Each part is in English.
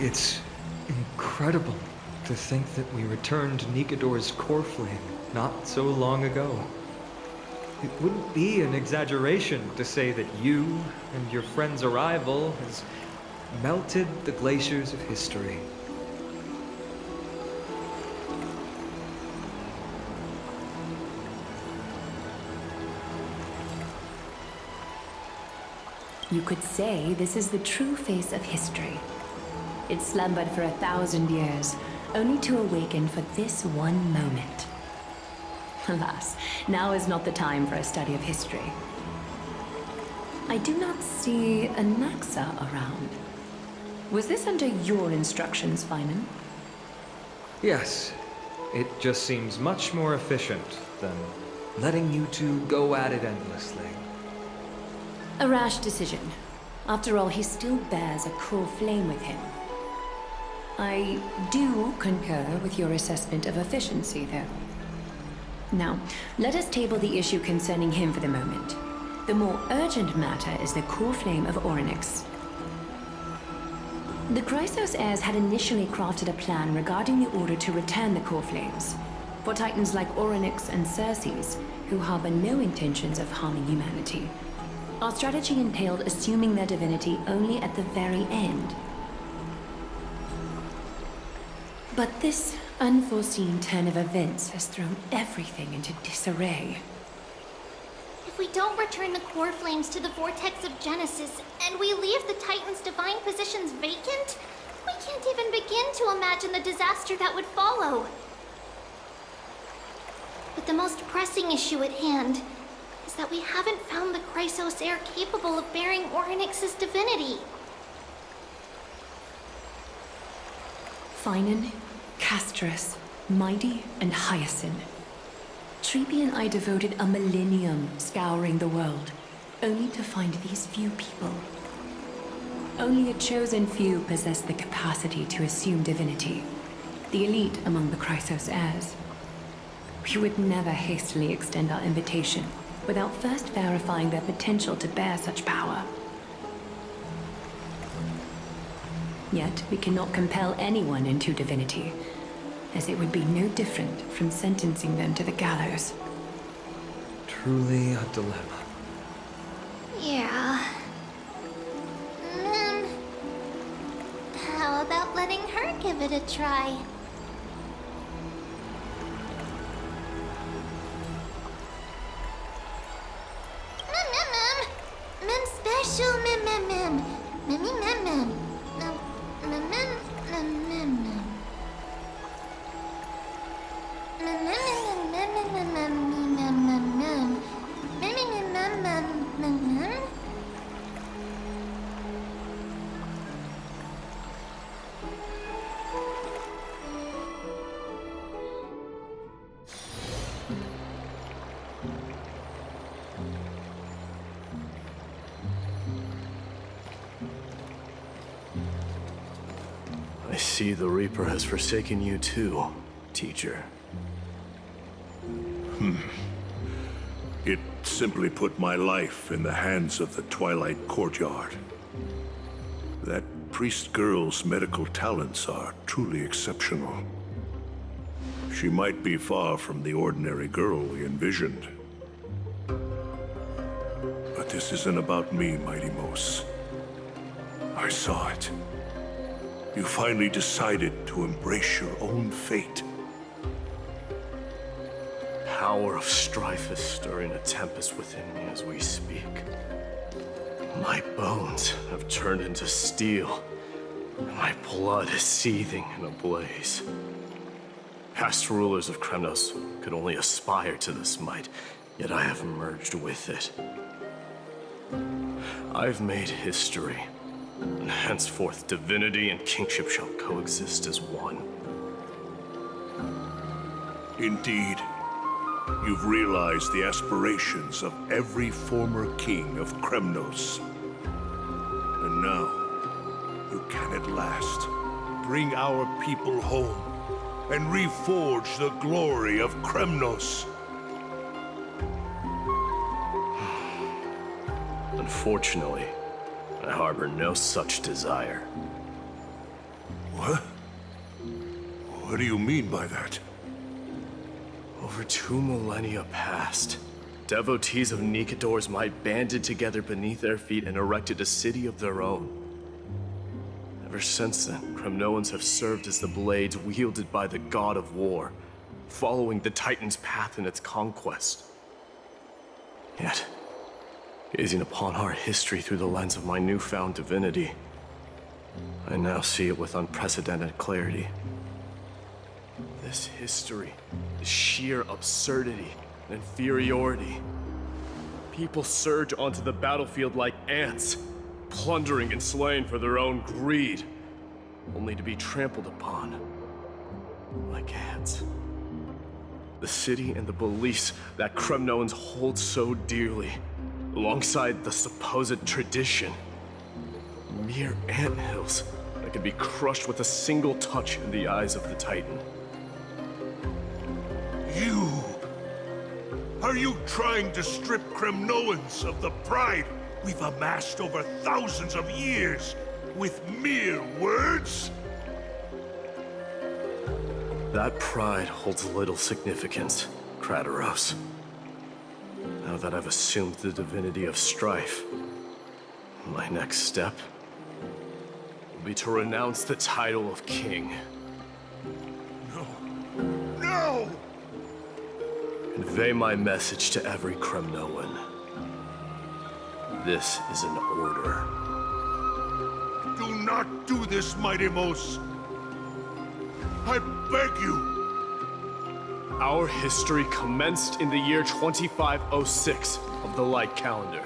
It's incredible to think that we returned Nikador's core flame not so long ago. It wouldn't be an exaggeration to say that you and your friend's arrival has melted the glaciers of history. You could say this is the true face of history. It slumbered for 1,000 years, only to awaken for this one moment. Alas, now is not the time for a study of history. I do not see a Naxa around. Was this under your instructions, Finan? Yes, it just seems much more efficient than letting you two go at it endlessly. A rash decision. After all, he still bears a core flame with him. I do concur with your assessment of efficiency, though. Now, let us table the issue concerning him for the moment. The more urgent matter is the core flame of Orynyx. The Chrysos heirs had initially crafted a plan regarding the order to return the core flames. For titans like Orynyx and Circes, who harbor no intentions of harming humanity, our strategy entailed assuming their divinity only at the very end. But this unforeseen turn of events has thrown everything into disarray. If we don't return the core flames to the vortex of Genesis, and we leave the Titan's divine positions vacant, we can't even begin to imagine the disaster that would follow. But the most pressing issue at hand is that we haven't found the Chrysos heir capable of bearing Orynyx's divinity. Finan, Castrus, Mydei, and Hyacinth. Tribbie and I devoted a millennium scouring the world, only to find these few people. Only a chosen few possess the capacity to assume divinity, the elite among the Chrysos heirs. We would never hastily extend our invitation without first verifying their potential to bear such power. Yet we cannot compel anyone into divinity, as it would be no different from sentencing them to the gallows. Truly a dilemma. Yeah. How about letting her give it a try? Mem special, mem. I see the Reaper has forsaken you too, teacher. It simply put my life in the hands of the Twilight Courtyard. That priest girl's medical talents are truly exceptional. She might be far from the ordinary girl we envisioned. But this isn't about me, Mighty Mos. I saw it. You finally decided to embrace your own fate. Power of strife is stirring a tempest within me as we speak. My bones have turned into steel, and my blood is seething in a blaze. Past rulers of Kremnos could only aspire to this might, yet I have merged with it. I've made history, and henceforth divinity and kingship shall coexist as one. Indeed, you've realized the aspirations of every former king of Kremnos. And now, you can at last bring our people home and reforge the glory of Kremnos. Unfortunately, I harbor no such desire. What? What do you mean by that? Over 2 millennia past, devotees of Nikador's might banded together beneath their feet and erected a city of their own. Ever since then, Kremnoans have served as the blades wielded by the god of war, following the Titan's path in its conquest. Yet, gazing upon our history through the lens of my newfound divinity, I now see it with unprecedented clarity. This history is sheer absurdity and inferiority. People surge onto the battlefield like ants, plundering and slaying for their own greed, only to be trampled upon like ants. The city and the beliefs that Kremnoans hold so dearly, alongside the supposed tradition, mere anthills that can be crushed with a single touch in the eyes of the Titan. You... Are you trying to strip Kremnoans of the pride we've amassed over thousands of years with mere words? That pride holds little significance, Krateros. Now that I've assumed the divinity of strife, my next step will be to renounce the title of king. No. No! Convey my message to every Kremnoan. This is an order. Do not do this, Mydei. I beg you! Our history commenced in the year 2506 of the Light Calendar,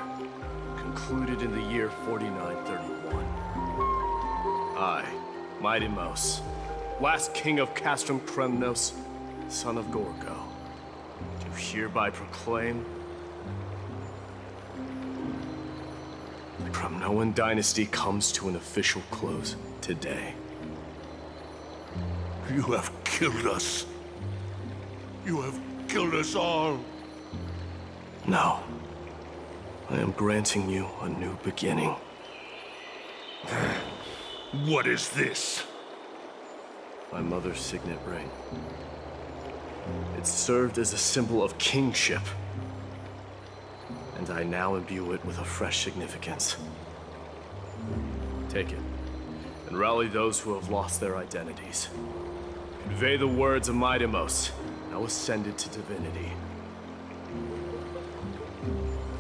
concluded in the year 4931. I, Mydei, last king of Castrum Kremnos, son of Gorgo, do hereby proclaim the Kremnoan dynasty comes to an official close today. You have killed us. You have killed us all. No. I am granting you a new beginning. What is this? My mother's signet ring. It served as a symbol of kingship, and I now imbue it with a fresh significance. Take it, and rally those who have lost their identities. Convey the words of Mydei, now ascended to divinity.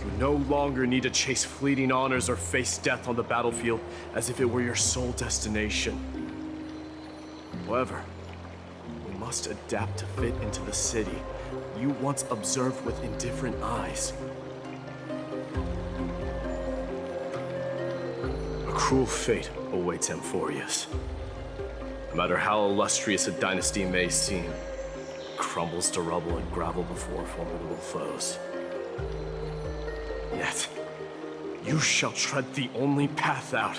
You no longer need to chase fleeting honors or face death on the battlefield as if it were your sole destination. However, you must adapt to fit into the city you once observed with indifferent eyes. A cruel fate awaits Amphorius. No matter how illustrious a dynasty may seem, it crumbles to rubble and gravel before formidable foes. Yet, you shall tread the only path out,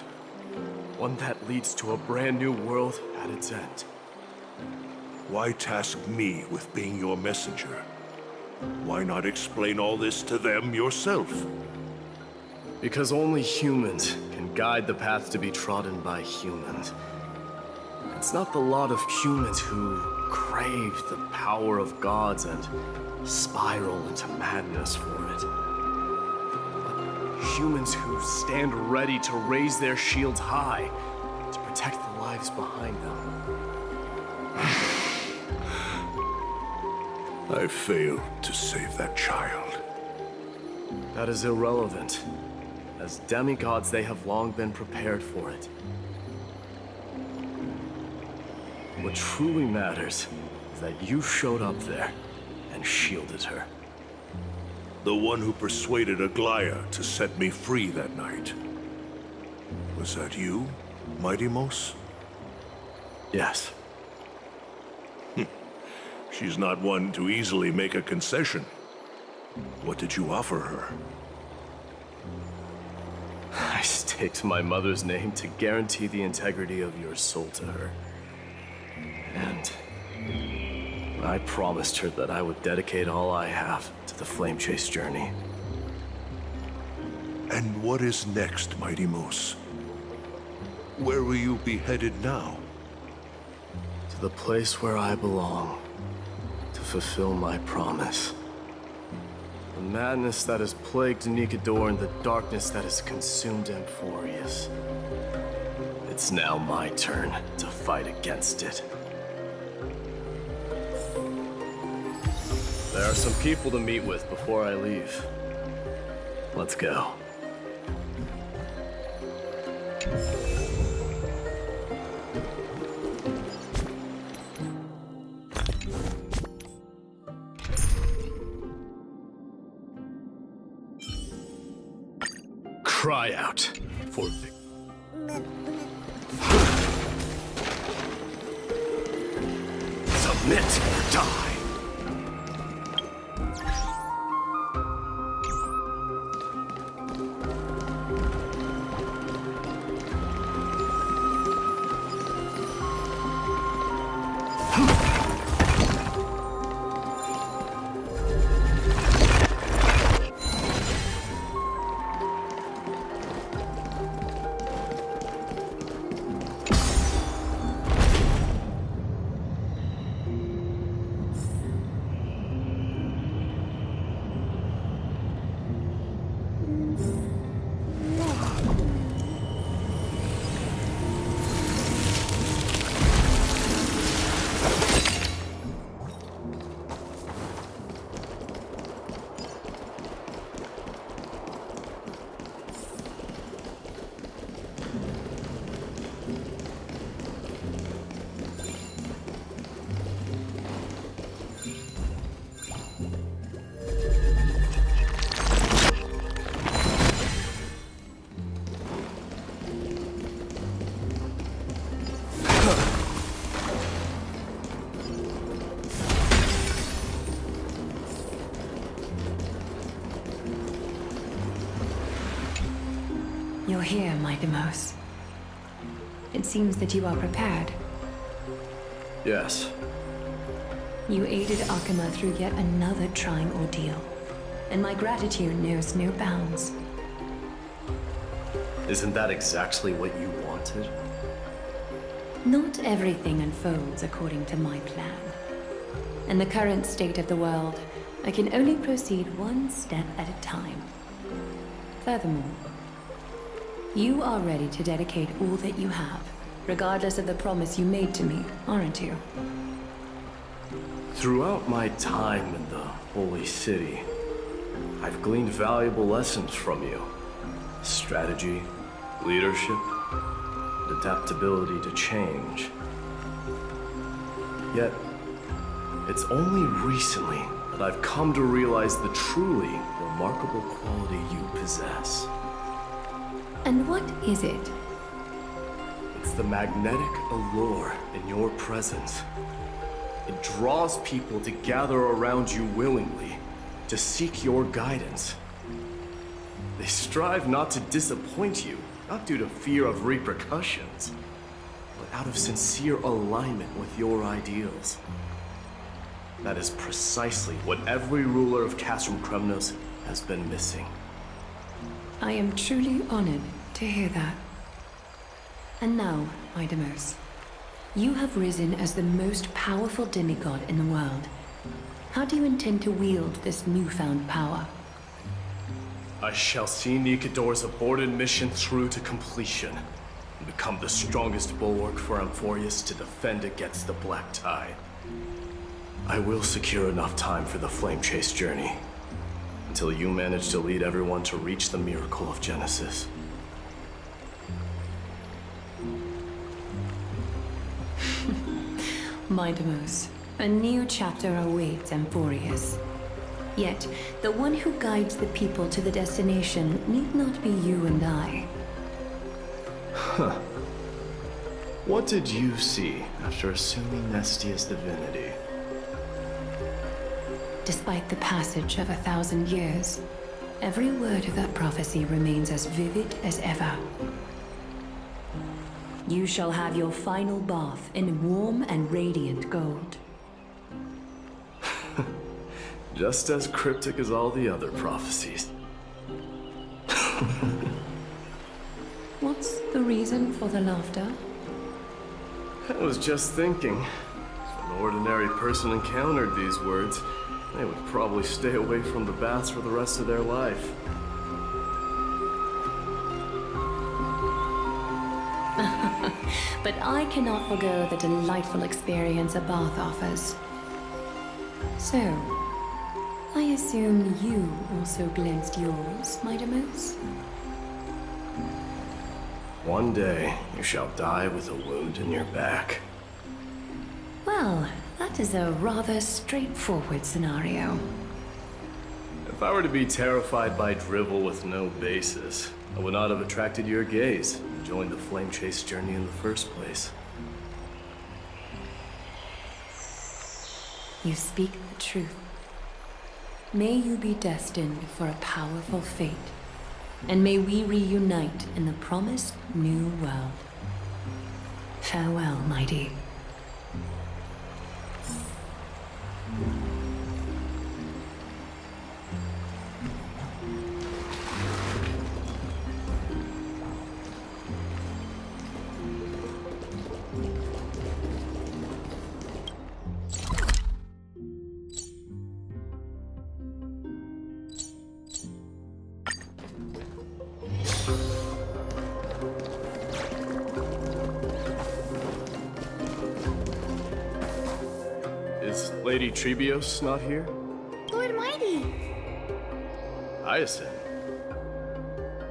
one that leads to a brand new world at its end. Why task me with being your messenger? Why not explain all this to them yourself? Because only humans can guide the path to be trodden by humans. It's not the lot of humans who crave the power of gods and spiral into madness for it. But humans who stand ready to raise their shields high to protect the lives behind them. I failed to save that child. That is irrelevant. As demigods, they have long been prepared for it. What truly matters is that you showed up there and shielded her. The one who persuaded Aglaya to set me free that night. Was that you, Mydei? Yes. She's not one to easily make a concession. What did you offer her? I staked my mother's name to guarantee the integrity of your soul to her. And I promised her that I would dedicate all I have to the Flame Chase journey. And what is next, Mydei? Where will you be headed now? To the place where I belong, to fulfill my promise. The madness that has plagued Nikedor and the darkness that has consumed Amphorius. It's now my turn to fight against it. There are some people to meet with before I leave. Let's go. Cry out for victory. Submit or die. You're here, Mydei. It seems that you are prepared. Yes. You aided Akuma through yet another trying ordeal, and my gratitude knows no bounds. Isn't that exactly what you wanted? Not everything unfolds according to my plan. In the current state of the world, I can only proceed one step at a time. Furthermore, you are ready to dedicate all that you have, regardless of the promise you made to me, aren't you? Throughout my time in the Holy City, I've gleaned valuable lessons from you. Strategy, leadership, and adaptability to change. Yet, it's only recently that I've come to realize the truly remarkable quality you possess. And what is it? It's the magnetic allure in your presence. It draws people to gather around you willingly, to seek your guidance. They strive not to disappoint you, not due to fear of repercussions, but out of sincere alignment with your ideals. That is precisely what every ruler of Castrum Kremnos has been missing. I am truly honored to hear that. And now, Mydei, you have risen as the most powerful demigod in the world. How do you intend to wield this newfound power? I shall see Nikedor's aborted mission through to completion, and become the strongest bulwark for Amphorius to defend against the Black Tide. I will secure enough time for the Flame Chase journey, until you manage to lead everyone to reach the miracle of Genesis. Mydei, a new chapter awaits Amphorius. Yet, the one who guides the people to the destination need not be you and I. Huh. What did you see after assuming Nestia's divinity? Despite the passage of 1,000 years, every word of that prophecy remains as vivid as ever. You shall have your final bath in warm and radiant gold. Just as cryptic as all the other prophecies. What's the reason for the laughter? I was just thinking, an ordinary person encountered these words, they would probably stay away from the baths for the rest of their life. But I cannot forgo the delightful experience a bath offers. So, I assume you also glimpsed yours, Mydei? One day, you shall die with a wound in your back. Well, that is a rather straightforward scenario. If I were to be terrified by drivel with no basis, I would not have attracted your gaze and joined the flame chase journey in the first place. You speak the truth. May you be destined for a powerful fate, and may we reunite in the promised new world. Farewell, Mydei. Is Lady Tribbie not here? Lord Mydei! Hyacinth.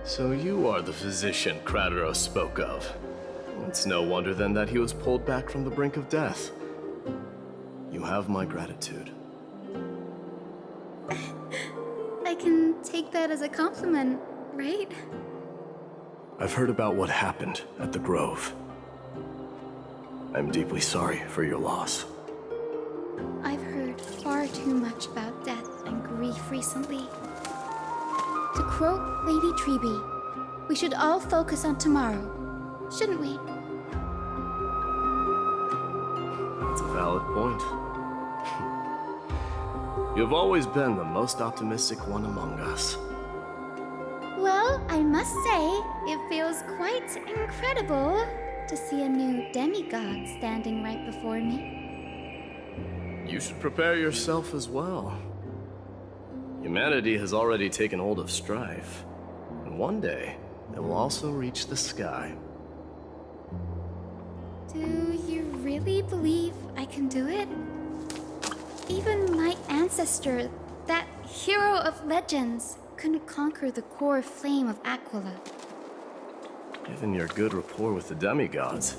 So you are the physician Krateros spoke of. It's no wonder then that he was pulled back from the brink of death. You have my gratitude. I can take that as a compliment, right? I've heard about what happened at the Grove. I'm deeply sorry for your loss. I've heard far too much about death and grief recently. To quote Lady Tribbie, we should all focus on tomorrow, shouldn't we? That's a valid point. You've always been the most optimistic one among us. Well, I must say, it feels quite incredible to see a new demigod standing right before me. You should prepare yourself as well. Humanity has already taken hold of strife, and one day it will also reach the sky. Do you really believe I can do it? Even my ancestor, that hero of legends, couldn't conquer the core flame of Aquila. Given your good rapport with the demigods,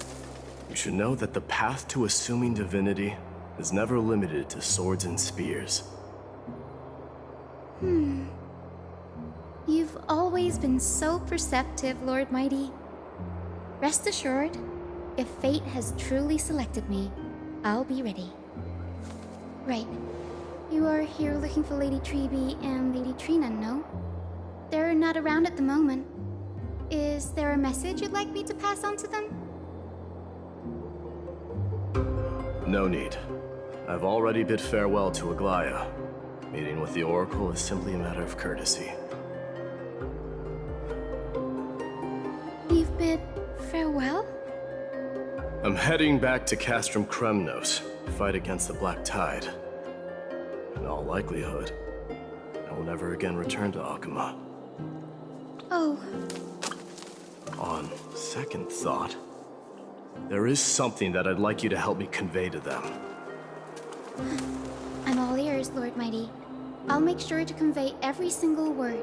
you should know that the path to assuming divinity is never limited to swords and spears. You've always been so perceptive, Lord Mydei. Rest assured, if fate has truly selected me, I'll be ready. Right. You are here looking for Lady Tribbie and Lady Trina, no? They're not around at the moment. Is there a message you'd like me to pass on to them? No need. I've already bid farewell to Aglaya. Meeting with the Oracle is simply a matter of courtesy. You've bid farewell? I'm heading back to Castrum Kremnos to fight against the Black Tide. In all likelihood, I will never again return to Akuma. Oh, On second thought, there is something that I'd like you to help me convey to them. I'm all ears, Lord Mydei. I'll make sure to convey every single word.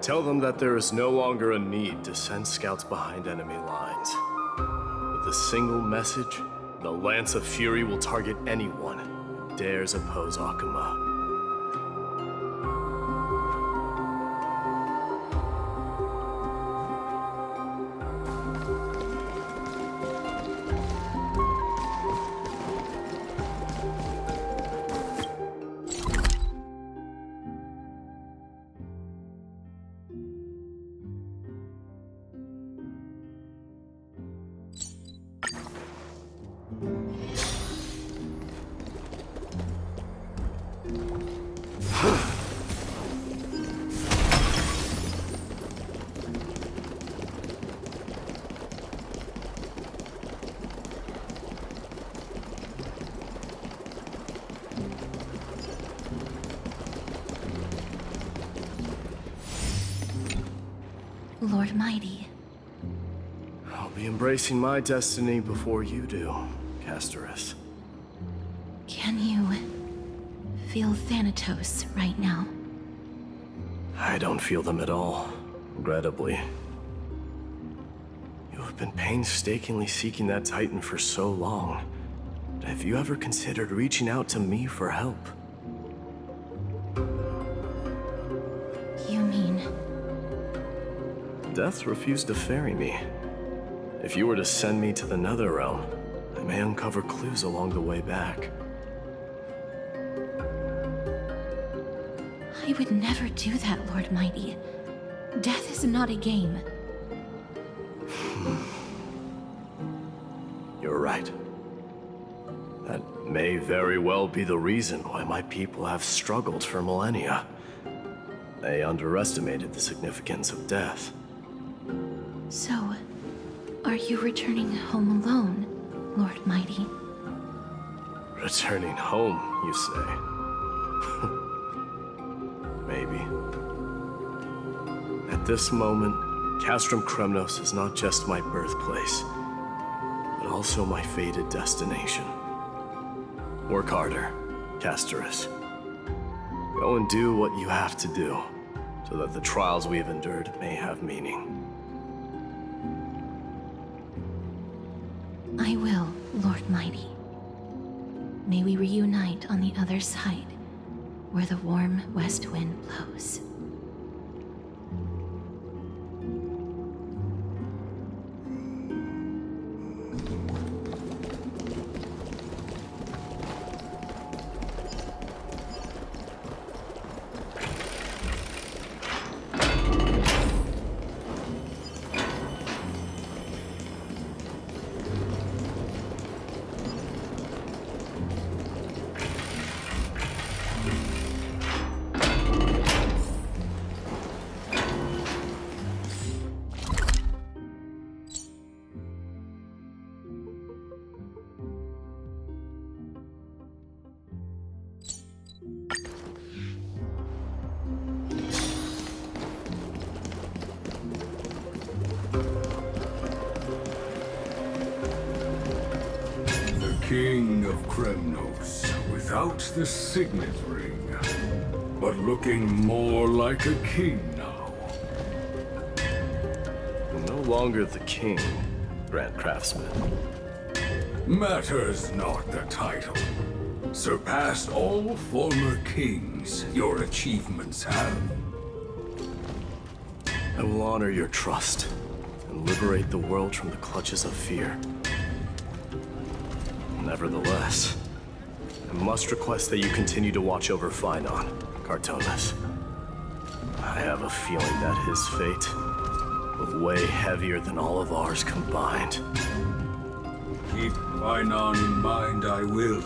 Tell them that there is no longer a need to send scouts behind enemy lines. With a single message, the Lance of Fury will target anyone who dares oppose Akuma. Lord Mydei. I'll be embracing my destiny before you do, Castorus. Can you feel Thanatos right now? I don't feel them at all, regrettably. You have been painstakingly seeking that Titan for so long. Have you ever considered reaching out to me for help? You mean... Death refused to ferry me. If you were to send me to the Netherrealm, I may uncover clues along the way back. I would never do that, Lord Mydei. Death is not a game. You're right. That may very well be the reason why my people have struggled for millennia. They underestimated the significance of death. So, are you returning home alone, Lord Mydei? Returning home, you say? Maybe. At this moment, Castrum Kremnos is not just my birthplace, but also my fated destination. Work harder, Castorus. Go and do what you have to do, so that the trials we have endured may have meaning. I will, Lord Mydei. May we reunite on the other side, where the warm west wind blows. King of Kremnos, without the signet ring, but looking more like a king now. No longer the king, Grand Craftsman. Matters not the title. Surpassed all former kings your achievements have. I will honor your trust and liberate the world from the clutches of fear. Nevertheless, I must request that you continue to watch over Phainon, Cartonis. I have a feeling that his fate will weigh heavier than all of ours combined. Keep Phainon in mind, I will.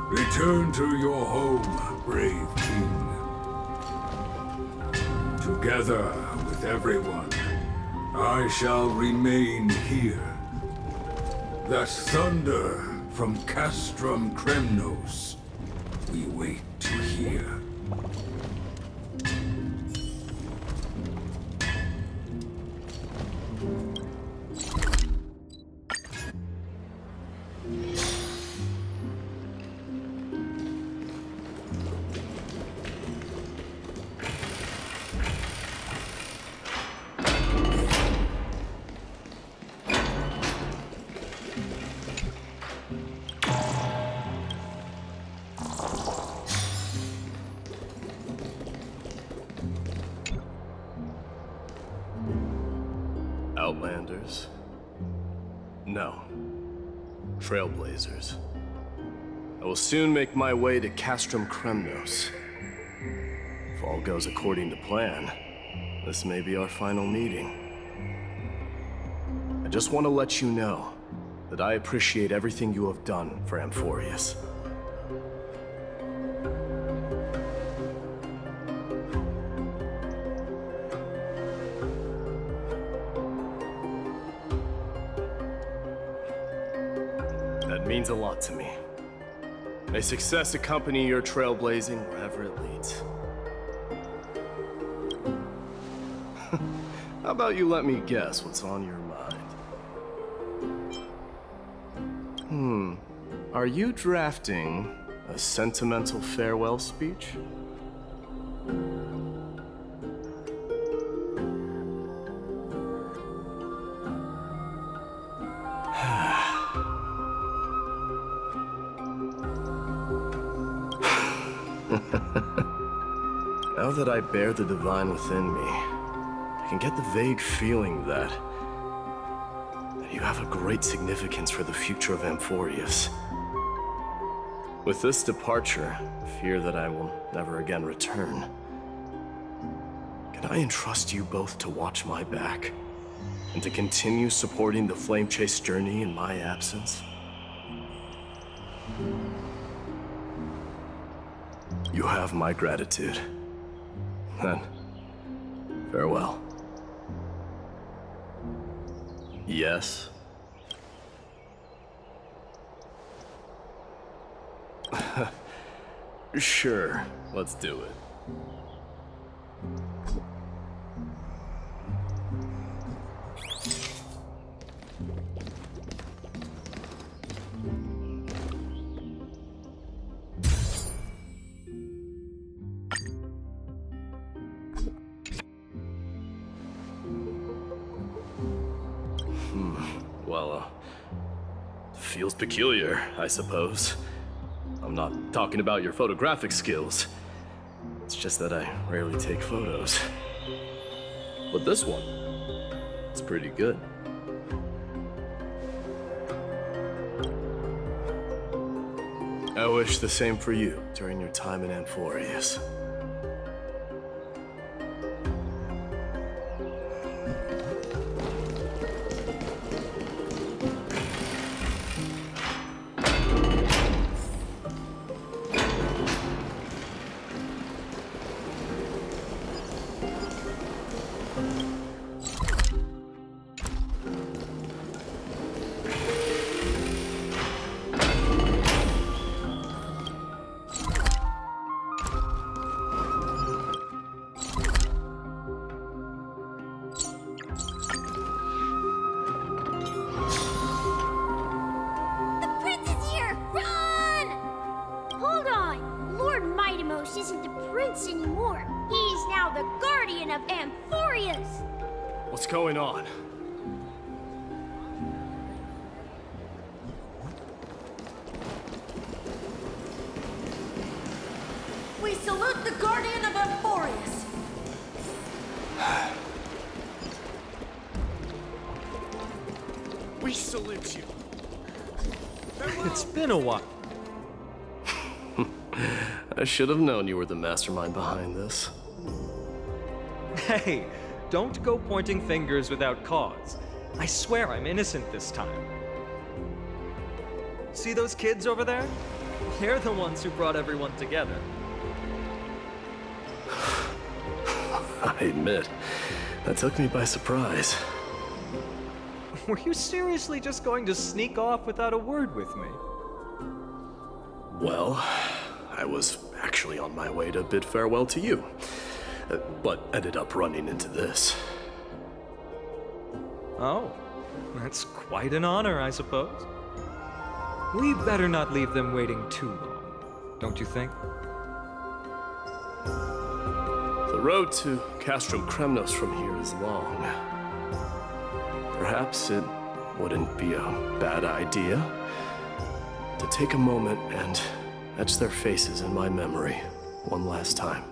Return to your home, brave king. Together with everyone, I shall remain here. That thunder from Castrum Kremnos, we wait to hear. Outlanders? No. Trailblazers. I will soon make my way to Castrum Kremnos. If all goes according to plan, this may be our final meeting. I just want to let you know that I appreciate everything you have done for Amphorius. That means a lot to me. May success accompany your trailblazing wherever it leads. How about you let me guess what's on your mind? Are you drafting a sentimental farewell speech? Now that I bear the divine within me, I can get the vague feeling that you have a great significance for the future of Amphorius. With this departure, I fear that I will never again return. Can I entrust you both to watch my back and to continue supporting the Flame Chase journey in my absence? You have my gratitude. Then, farewell. Yes? Sure, let's do it. Well, feels peculiar, I suppose. I'm not talking about your photographic skills. It's just that I rarely take photos. But this one, it's pretty good. I wish the same for you during your time in Amphorius. Isn't the prince anymore. He's now the guardian of Amphorius. What's going on? We salute the guardian of Amphorius. We salute you. It's been a while. I should have known you were the mastermind behind this. Hey, don't go pointing fingers without cause. I swear I'm innocent this time. See those kids over there? They're the ones who brought everyone together. I admit, that took me by surprise. Were you seriously just going to sneak off without a word with me? Well, I was actually on my way to bid farewell to you, but ended up running into this. Oh, that's quite an honor, I suppose. We better not leave them waiting too long, don't you think? The road to Castrum Kremnos from here is long. Perhaps it wouldn't be a bad idea to take a moment and etch their faces in my memory one last time.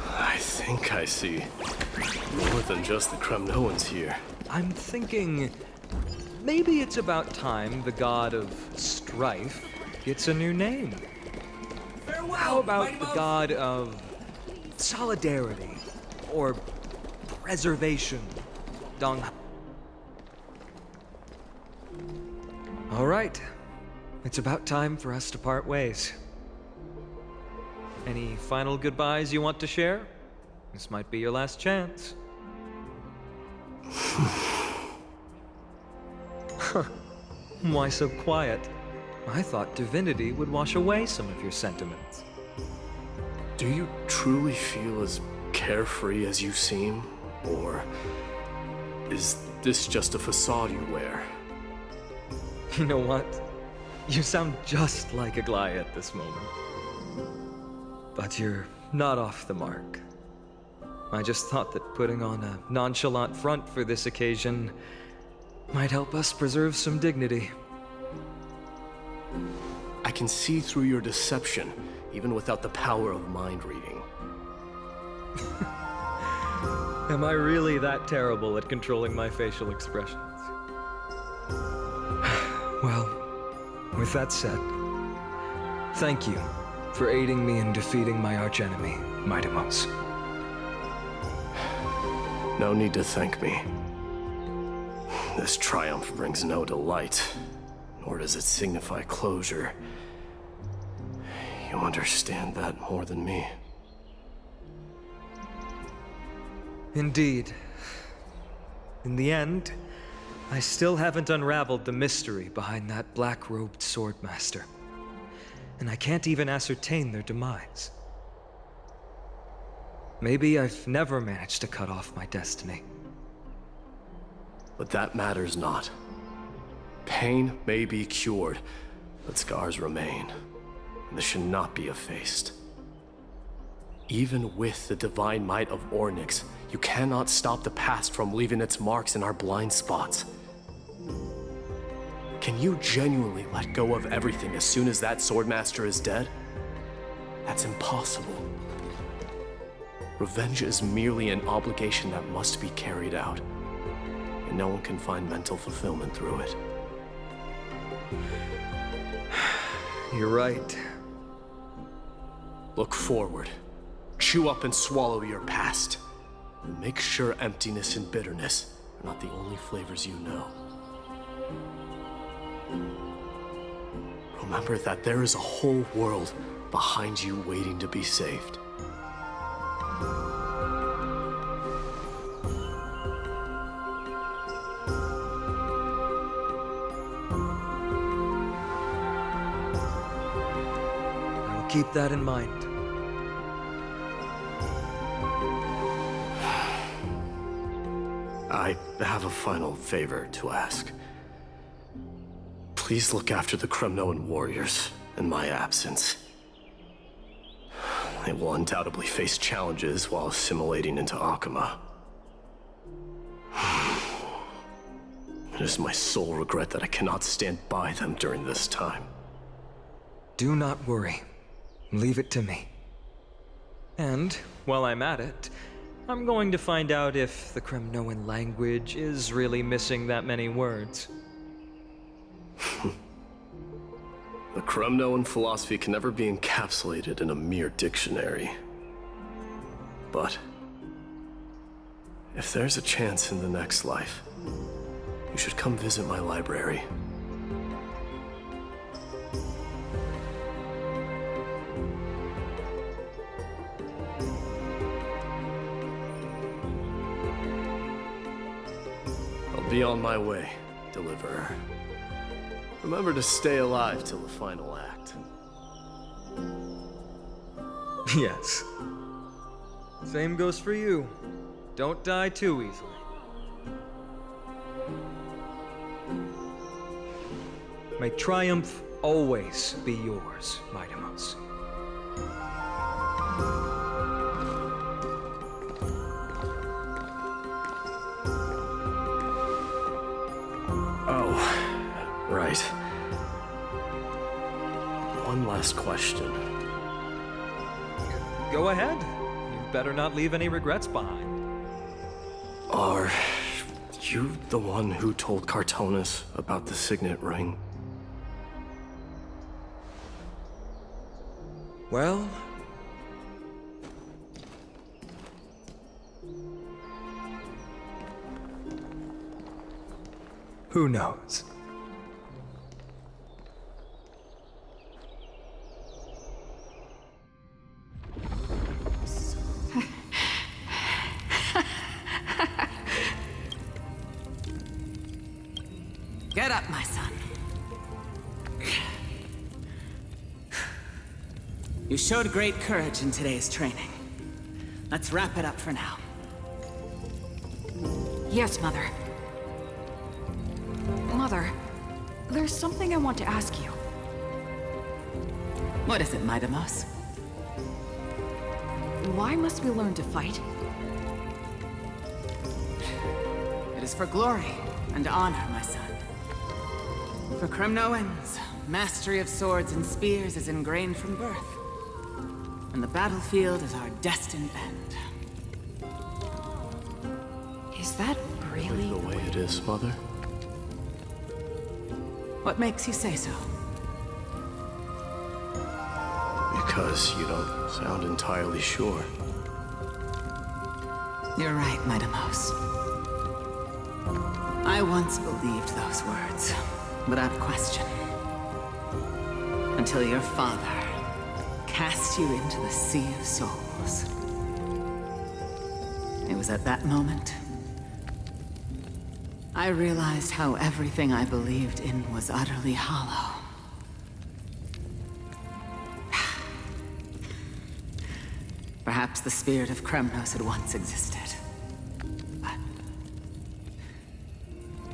I think I see more than just the Kremnoans here. I'm thinking maybe it's about time the god of strife gets a new name. Farewell, How about Mighty the Mo- god of solidarity or preservation? Dong. All right. It's about time for us to part ways. Any final goodbyes you want to share? This might be your last chance. Why so quiet? I thought divinity would wash away some of your sentiments. Do you truly feel as carefree as you seem? Or is this just a facade you wear? You know what? You sound just like Aglaia at this moment. But you're not off the mark. I just thought that putting on a nonchalant front for this occasion might help us preserve some dignity. I can see through your deception, even without the power of mind reading. Am I really that terrible at controlling my facial expressions? Well, with that said, thank you for aiding me in defeating my archenemy, Mydei. No need to thank me. This triumph brings no delight, nor does it signify closure. You understand that more than me. Indeed. In the end, I still haven't unraveled the mystery behind that black-robed swordmaster. And I can't even ascertain their demise. Maybe I've never managed to cut off my destiny. But that matters not. Pain may be cured, but scars remain. And this should not be effaced. Even with the divine might of Ornyx, you cannot stop the past from leaving its marks in our blind spots. Can you genuinely let go of everything as soon as that swordmaster is dead? That's impossible. Revenge is merely an obligation that must be carried out, and no one can find mental fulfillment through it. You're right. Look forward. Chew up and swallow your past. And make sure emptiness and bitterness are not the only flavors you know. Remember that there is a whole world behind you waiting to be saved. I'll keep that in mind. I have a final favor to ask. Please look after the Kremnoan warriors in my absence. They will undoubtedly face challenges while assimilating into Akama. It is my sole regret that I cannot stand by them during this time. Do not worry. Leave it to me. And, while I'm at it, I'm going to find out if the Kremnoan language is really missing that many words. The Kremnoan philosophy can never be encapsulated in a mere dictionary. But if there's a chance in the next life, you should come visit my library. I'll be on my way, Deliverer. Remember to stay alive till the final act. Yes. Same goes for you. Don't die too easily. May triumph always be yours, Mydei. Oh, right. One last question. Go ahead. You better not leave any regrets behind. Are you the one who told Cartonis about the signet ring? Well... who knows? Get up, my son. You showed great courage in today's training. Let's wrap it up for now. Yes, Mother. Mother, there's something I want to ask you. What is it, Mydei? Why must we learn to fight? It is for glory and honor, my son. For Kremnoans, mastery of swords and spears is ingrained from birth. And the battlefield is our destined end. Is that really The way it is, Mother. What makes you say so? Because you don't sound entirely sure. You're right, Mydei. I once believed those words, without question. Until your father cast you into the Sea of Souls. It was at that moment I realized how everything I believed in was utterly hollow. Perhaps the spirit of Kremnos had once existed. But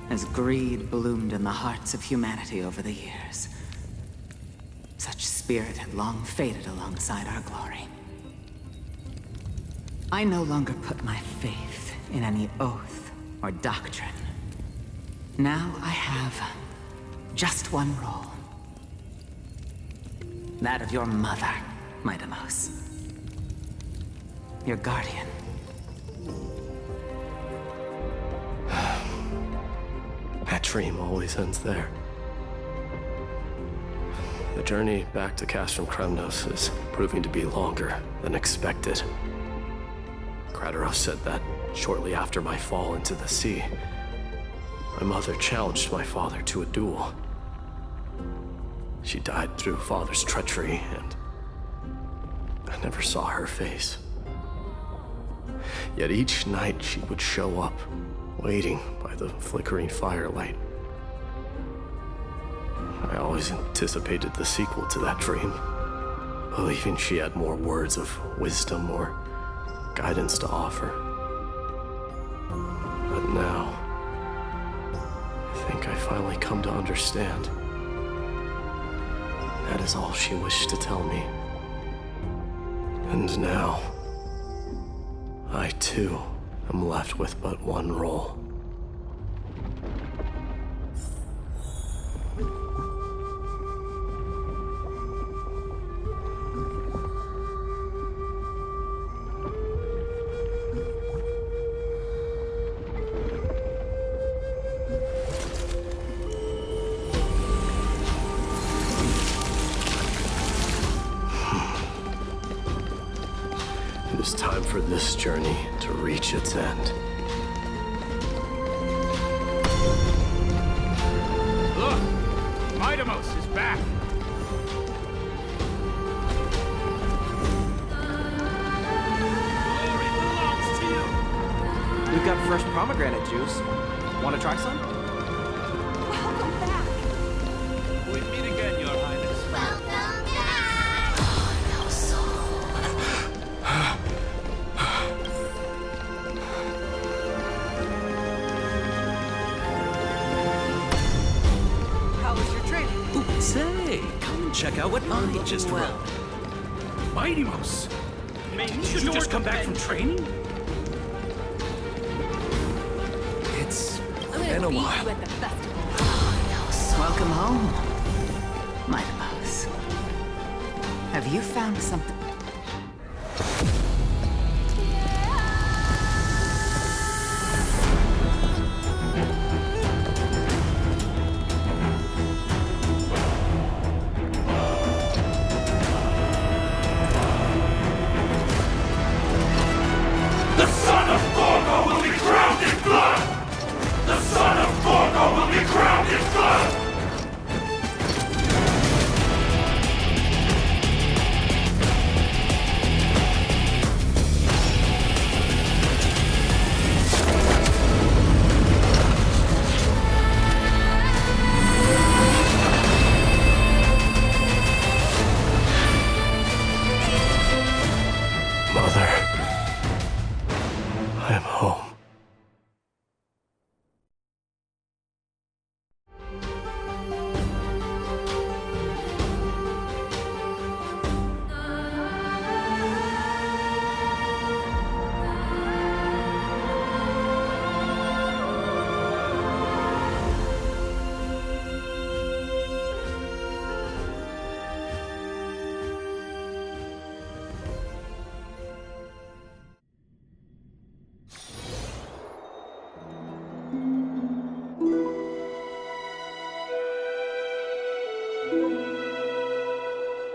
as greed bloomed in the hearts of humanity over the years, such spirit had long faded alongside our glory. I no longer put my faith in any oath or doctrine. Now I have just one role. That of your mother, Mydei. Your guardian. That dream always ends there. The journey back to Castrum Kremnos is proving to be longer than expected. Kratos said that shortly after my fall into the sea, my mother challenged my father to a duel. She died through father's treachery, and I never saw her face. Yet each night she would show up, waiting by the flickering firelight. I always anticipated the sequel to that dream, believing she had more words of wisdom or guidance to offer. But now, I think I finally come to understand. That is all she wished to tell me. And now, I too am left with but one role. It is time for this journey to reach its end. Look! Mydei is back! Glory belongs to you! We've got fresh pomegranate juice. Want to try some? Welcome back. We meet again, Your Highness. Welcome back! How was your training? Ooh, say, come and check out what I just wrote. Mydei! Did you just come back from training? It's been a while. Welcome home, Mydei. Have you found something? The son of Gorgo will be crowned in blood! The son of Gorgo will be crowned in blood! I'm home.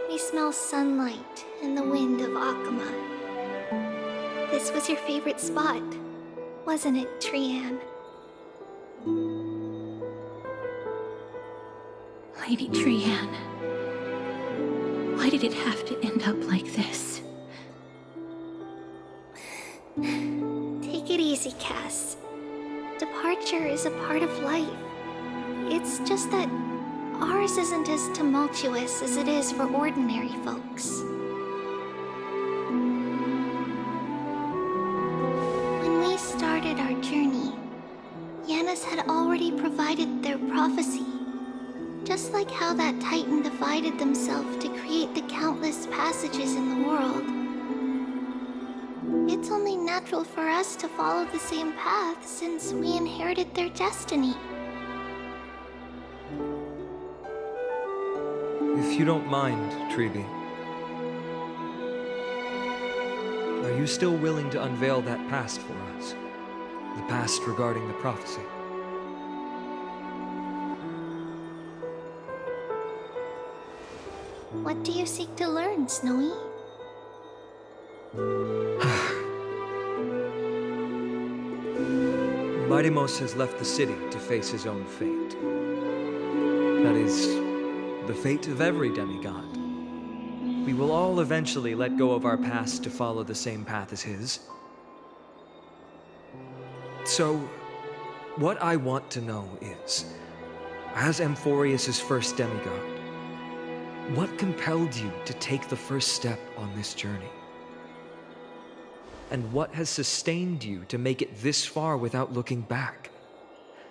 We smell sunlight and the wind of Akama. This was your favorite spot, wasn't it, Trian? Lady Trian, why did it have to end up like this? Take it easy, Cass. Departure is a part of life. It's just that ours isn't as tumultuous as it is for ordinary folks. When we started our journey, Yanis had already provided their prophecy. Just like how that Titan divided themselves to create the countless passages in the world. It's only natural for us to follow the same path since we inherited their destiny. If you don't mind, Tribbie, are you still willing to unveil that past for us? The past regarding the prophecy? What do you seek to learn, Snowy? Mydei has left the city to face his own fate. That is, the fate of every demigod. We will all eventually let go of our past to follow the same path as his. So, what I want to know is, as Amphorius' first demigod, what compelled you to take the first step on this journey? And what has sustained you to make it this far without looking back?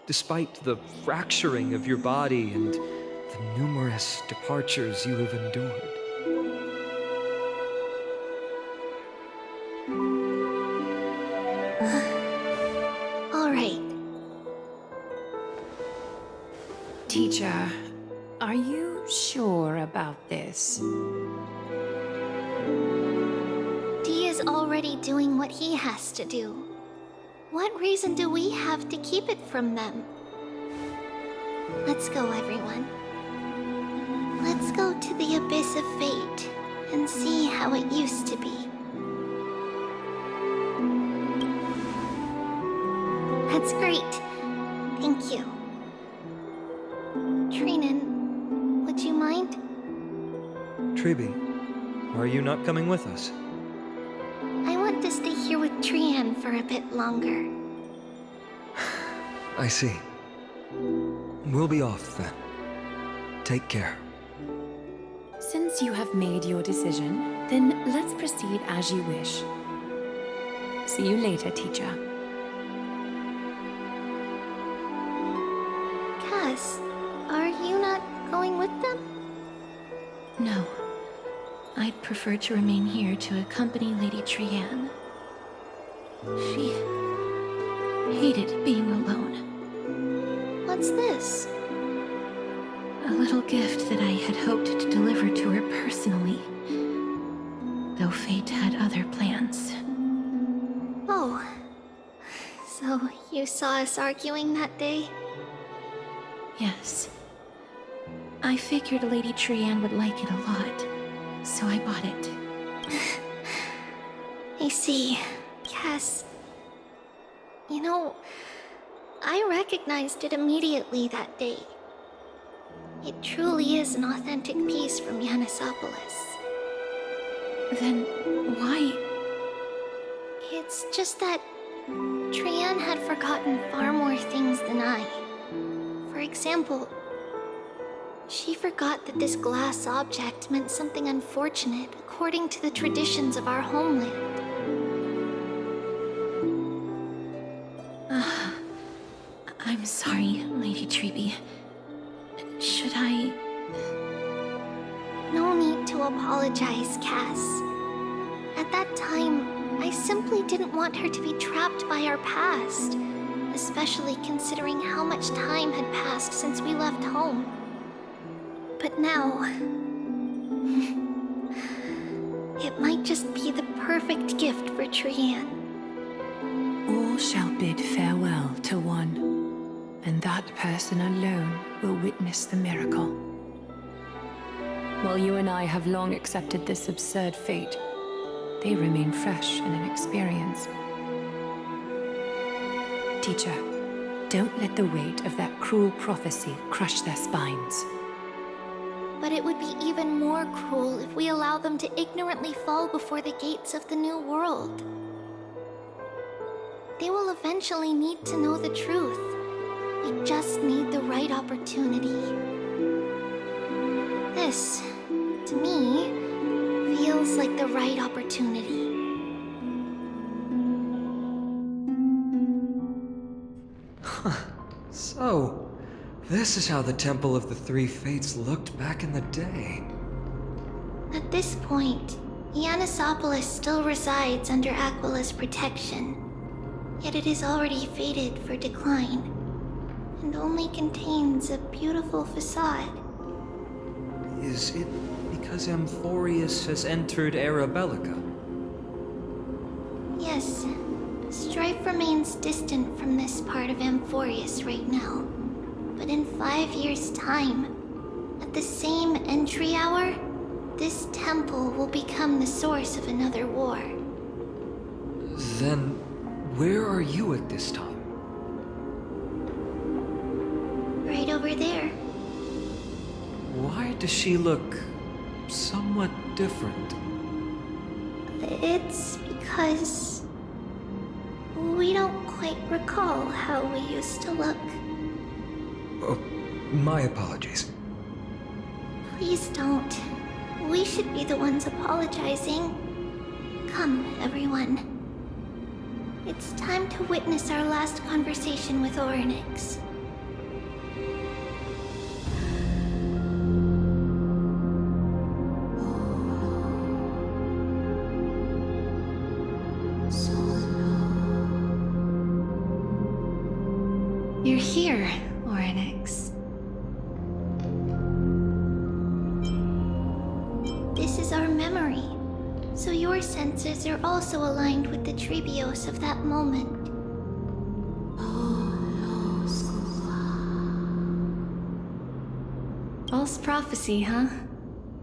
Despite the fracturing of your body and the numerous departures you have endured. All right. Teacher, are you sure about this? D is already doing what he has to do. What reason do we have to keep it from them? Let's go, everyone. Let's go to the abyss of fate and see how it used to be. That's great. Thank you. Trinan, would you mind? Tribbie, are you not coming with us? I want to stay here with Trian for a bit longer. I see. We'll be off then. Take care. Since you have made your decision, then let's proceed as you wish. See you later, teacher. Cass, are you not going with them? No. I'd prefer to remain here to accompany Lady Trian. She hated being alone. What's this? A little gift that I had hoped to deliver to her personally, though fate had other plans. Oh. So you saw us arguing that day? Yes. I figured Lady Trian would like it a lot, so I bought it. I see. Cass. You know, I recognized it immediately that day. It truly is an authentic piece from Yanisopolis. Then why? It's just that Trian had forgotten far more things than I. For example, she forgot that this glass object meant something unfortunate according to the traditions of our homeland. I'm sorry, Lady Tribbie. Should I... No need to apologize, Cass. At that time, I simply didn't want her to be trapped by our past, especially considering how much time had passed since we left home. But now... it might just be the perfect gift for Trianne. All shall bid farewell to one, and that person alone will witness the miracle. While you and I have long accepted this absurd fate, they remain fresh and inexperienced. Teacher, don't let the weight of that cruel prophecy crush their spines. But it would be even more cruel if we allow them to ignorantly fall before the gates of the new world. They will eventually need to know the truth. We just need the right opportunity. This, to me, feels like the right opportunity. So, this is how the Temple of the Three Fates looked back in the day. At this point, Ianisopolis still resides under Aquila's protection. Yet it is already fated for decline, and only contains a beautiful facade. Is it because Amphorius has entered Era Bellica? Yes, strife remains distant from this part of Amphorius right now. But in 5 years' time, at the same entry hour, this temple will become the source of another war. Then, where are you at this time? Right over there. Why does she look somewhat different? It's because we don't quite recall how we used to look. Oh, my apologies. Please don't. We should be the ones apologizing. Come, everyone. It's time to witness our last conversation with Orynyx. You're here, Orynyx. This is our memory, so your senses are also aligned with the Tribbios of that moment. False prophecy, huh?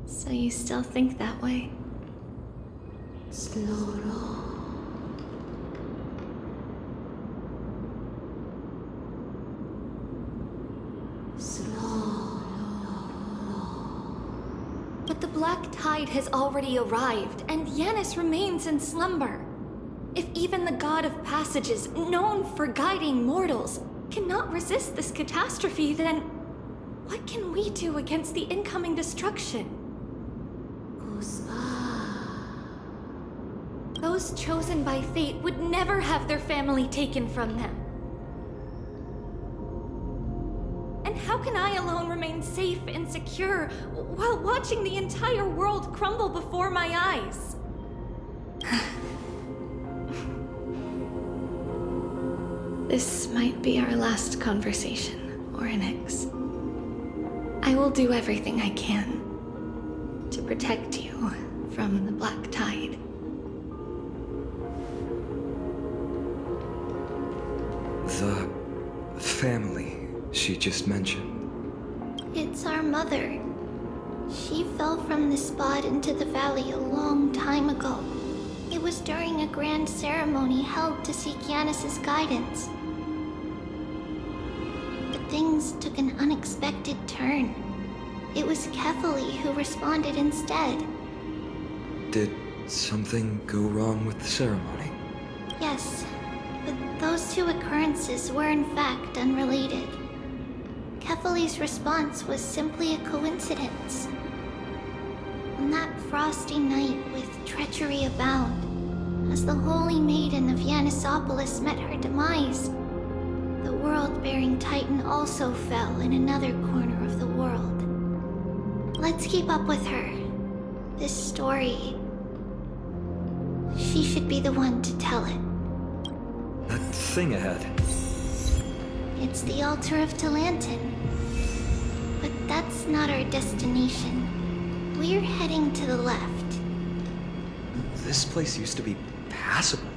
So you still think that way? But the Black Tide has already arrived, and Yanis remains in slumber. If even the God of Passages, known for guiding mortals, cannot resist this catastrophe, then what can we do against the incoming destruction? Those chosen by fate would never have their family taken from them. And how can I alone remain safe and secure while watching the entire world crumble before my eyes? This might be our last conversation, Orynyx. I will do everything I can to protect you from the Black Tide. The family she just mentioned. It's our mother. She fell from the spot into the valley a long time ago. It was during a grand ceremony held to seek Yanis's guidance. But things took an unexpected turn. It was Kefali who responded instead. Did something go wrong with the ceremony? Yes, but those two occurrences were in fact unrelated. Kefali's response was simply a coincidence. On that frosty night with treachery abound, as the Holy Maiden of Yanisopolis met her demise, the world-bearing titan also fell in another corner of the world. Let's keep up with her. This story... she should be the one to tell it. That thing ahead. It's the altar of Talantin. But that's not our destination. We're heading to the left. This place used to be passable.